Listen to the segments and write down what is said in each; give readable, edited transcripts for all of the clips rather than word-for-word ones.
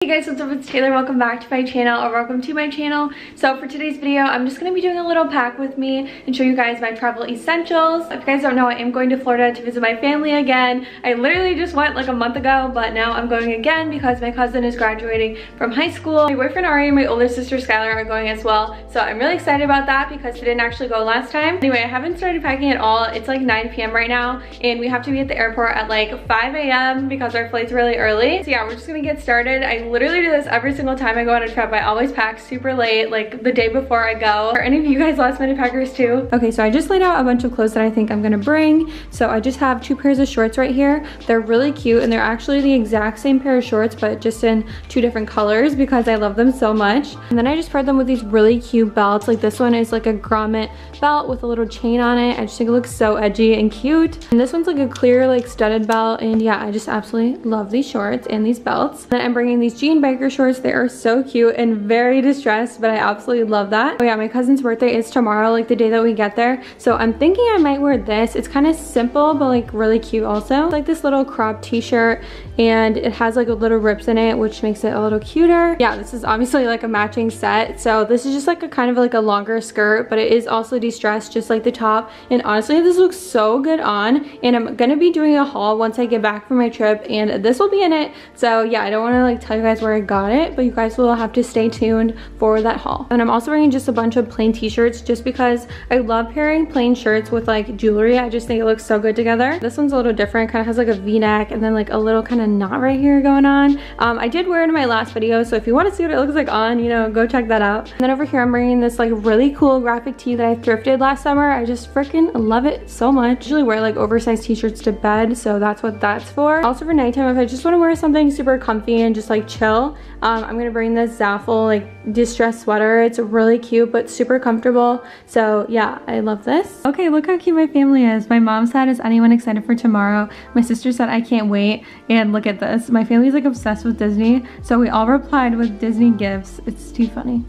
Hey guys, what's up? It's Taylor. Welcome back to my channel, or welcome to my channel. So for today's video, I'm just going to be doing a little pack with me and show you guys my travel essentials. If you guys don't know, I am going to Florida to visit my family again. I literally just went like a month ago, but now I'm going again because my cousin is graduating from high school. My boyfriend Ari and my older sister Skylar are going as well. So I'm really excited about that because they didn't actually go last time. Anyway, I haven't started packing at all. It's like 9 p.m. right now and we have to be at the airport at like 5 a.m. because our flight's really early. So yeah, we're just going to get started. I literally do this every single time I go on a trip. I always pack super late, like the day before I go. Are any of you guys last minute packers too? Okay, so I just laid out a bunch of clothes that I think I'm gonna bring. So I just have 2 pairs of shorts right here. They're really cute and they're actually the exact same pair of shorts but just in 2 different colors because I love them so much. And then I just paired them with these really cute belts. Like this one is like a grommet belt with a little chain on it. I just think it looks so edgy and cute. And this one's like a clear like studded belt, and yeah, I just absolutely love these shorts and these belts. Then I'm bringing these jean biker shorts. They are so cute and very distressed, but I absolutely love that. Oh yeah, my cousin's birthday is tomorrow, like the day that we get there. So I'm thinking I might wear this. It's kind of simple, but like really cute also. It's like this little crop t-shirt and it has like a little rips in it, which makes it a little cuter. Yeah, this is obviously like a matching set. So this is just like a kind of like a longer skirt, but it is also distressed just like the top. And honestly, this looks so good on. And I'm gonna be doing a haul once I get back from my trip and this will be in it. So yeah, I don't want to like tell you guys where I got it, but you guys will have to stay tuned for that haul. And I'm also bringing just a bunch of plain t-shirts just because I love pairing plain shirts with like jewelry. I just think it looks so good together. This one's a little different, kind of has like a v-neck and then like a little kind of knot right here going on. I did wear it in my last video, so if you want to see what it looks like on, you know, go check that out. And then over here I'm bringing this like really cool graphic tee that I thrifted last summer. I just freaking love it so much. I usually wear like oversized t-shirts to bed, so that's what that's for. Also for nighttime, if I just want to wear something super comfy and just like chill, I'm gonna bring this Zaful like distressed sweater. It's really cute but super comfortable. So yeah, I love this. Okay, look how cute my family is. My mom said, is anyone excited for tomorrow? My sister said, I can't wait. And look at this. My family's like obsessed with Disney. So we all replied with Disney gifts. It's too funny.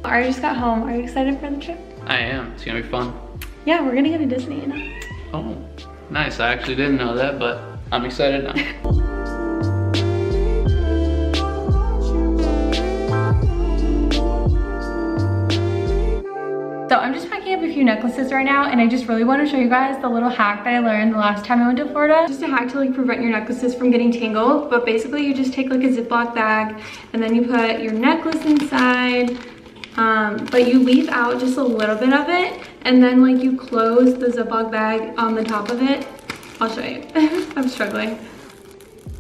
I just got home. Are you excited for the trip? I am. It's gonna be fun. Yeah, we're gonna go to Disney, you know? Oh, nice. I actually didn't know that, but I'm excited now. So I'm just packing up a few necklaces right now, and I just really want to show you guys the little hack that I learned the last time I went to Florida. Just a hack to like prevent your necklaces from getting tangled, but basically you just take like a Ziploc bag and then you put your necklace inside, but you leave out just a little bit of it, and then like you close the Ziploc bag on the top of it. I'll show you. I'm struggling.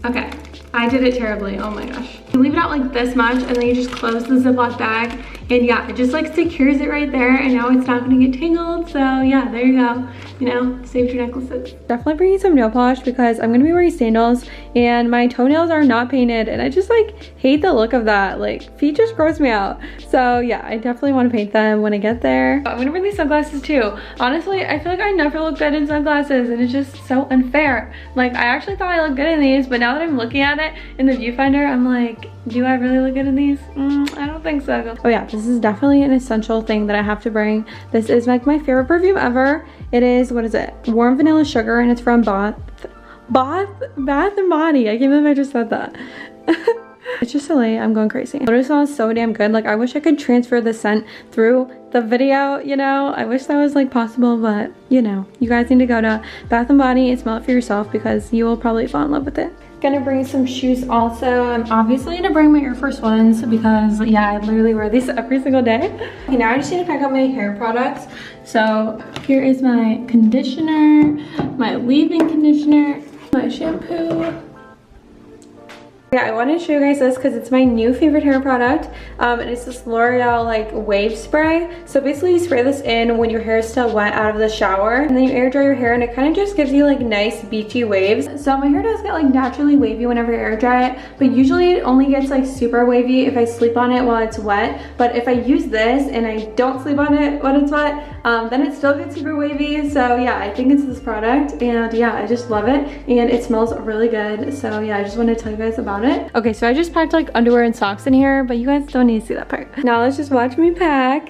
Okay, I did it terribly. Oh my gosh. You leave it out like this much and then you just close the Ziploc bag, and yeah, it just like secures it right there, and now it's not gonna get tangled. So yeah, there you go. You know, saved your necklaces. Definitely bringing some nail polish because I'm gonna be wearing sandals and my toenails are not painted, and I just like hate the look of that. Like feet just gross me out. So yeah, I definitely want to paint them when I get there. I'm gonna bring these sunglasses too. Honestly, I feel like I never look good in sunglasses and it's just so unfair. Like I actually thought I looked good in these, but now that I'm looking at it in the viewfinder, I'm like, do I really look good in these? I don't think so. Oh yeah, this is definitely an essential thing that I have to bring. This is like my favorite perfume ever. It is, what is it? Warm Vanilla Sugar, and it's from Bath and Body. I can't believe I just said that. It's just so late, I'm going crazy. It literally smells so damn good. Like I wish I could transfer the scent through the video, you know? I wish that was like possible, but you know, you guys need to go to Bath and Body and smell it for yourself because you will probably fall in love with it. Gonna bring some shoes also. I'm obviously gonna bring my Air Force Ones because yeah, I literally wear these every single day. Okay, now I just need to pack up my hair products. So here is my conditioner, my leave-in conditioner, my shampoo. Yeah, I wanted to show you guys this because it's my new favorite hair product, and it's this L'Oreal like wave spray. So basically you spray this in when your hair is still wet out of the shower, and then you air dry your hair, and it kind of just gives you like nice beachy waves. So my hair does get like naturally wavy whenever I air dry it, but usually it only gets like super wavy if I sleep on it while it's wet. But if I use this and I don't sleep on it when it's wet, then it still gets super wavy. So yeah, I think it's this product, and yeah, I just love it, and it smells really good. So yeah, I just wanted to tell you guys about it. Okay, so I just packed like underwear and socks in here, but you guys don't need to see that part. Now let's just watch me pack.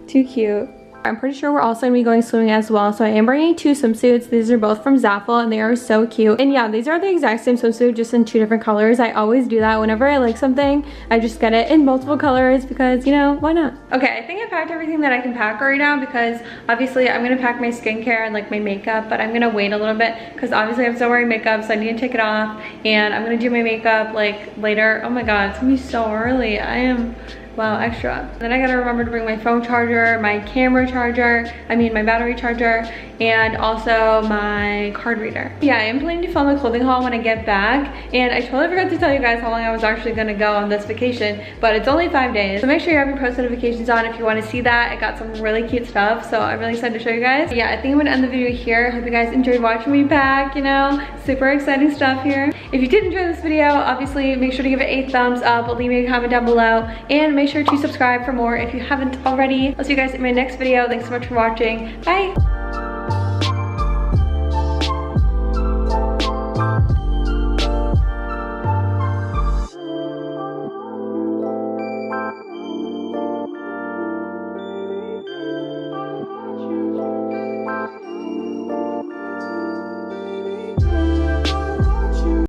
Too cute. I'm pretty sure we're also going to be going swimming as well, so I am bringing 2 swimsuits. These are both from Zaful and they are so cute. And yeah, these are the exact same swimsuit, just in 2 different colors. I always do that. Whenever I like something, I just get it in multiple colors because, you know, why not? Okay, I think I packed everything that I can pack right now because obviously I'm going to pack my skincare and like my makeup, but I'm going to wait a little bit because obviously I'm still wearing makeup, so I need to take it off, and I'm going to do my makeup like later. Oh my god, it's going to be so early. I am... wow, extra. Then I gotta remember to bring my phone charger, my camera charger, my battery charger, and also my card reader. Yeah, I am planning to film a clothing haul when I get back, and I totally forgot to tell you guys how long I was actually gonna go on this vacation, but it's only 5 days. So make sure you have your post notifications on if you wanna see that. I got some really cute stuff, so I'm really excited to show you guys. But yeah, I think I'm gonna end the video here. Hope you guys enjoyed watching me pack, you know, super exciting stuff here. If you did enjoy this video, obviously make sure to give it a thumbs up, leave me a comment down below, and make sure to subscribe for more if you haven't already. I'll see you guys in my next video. Thanks so much for watching. Bye!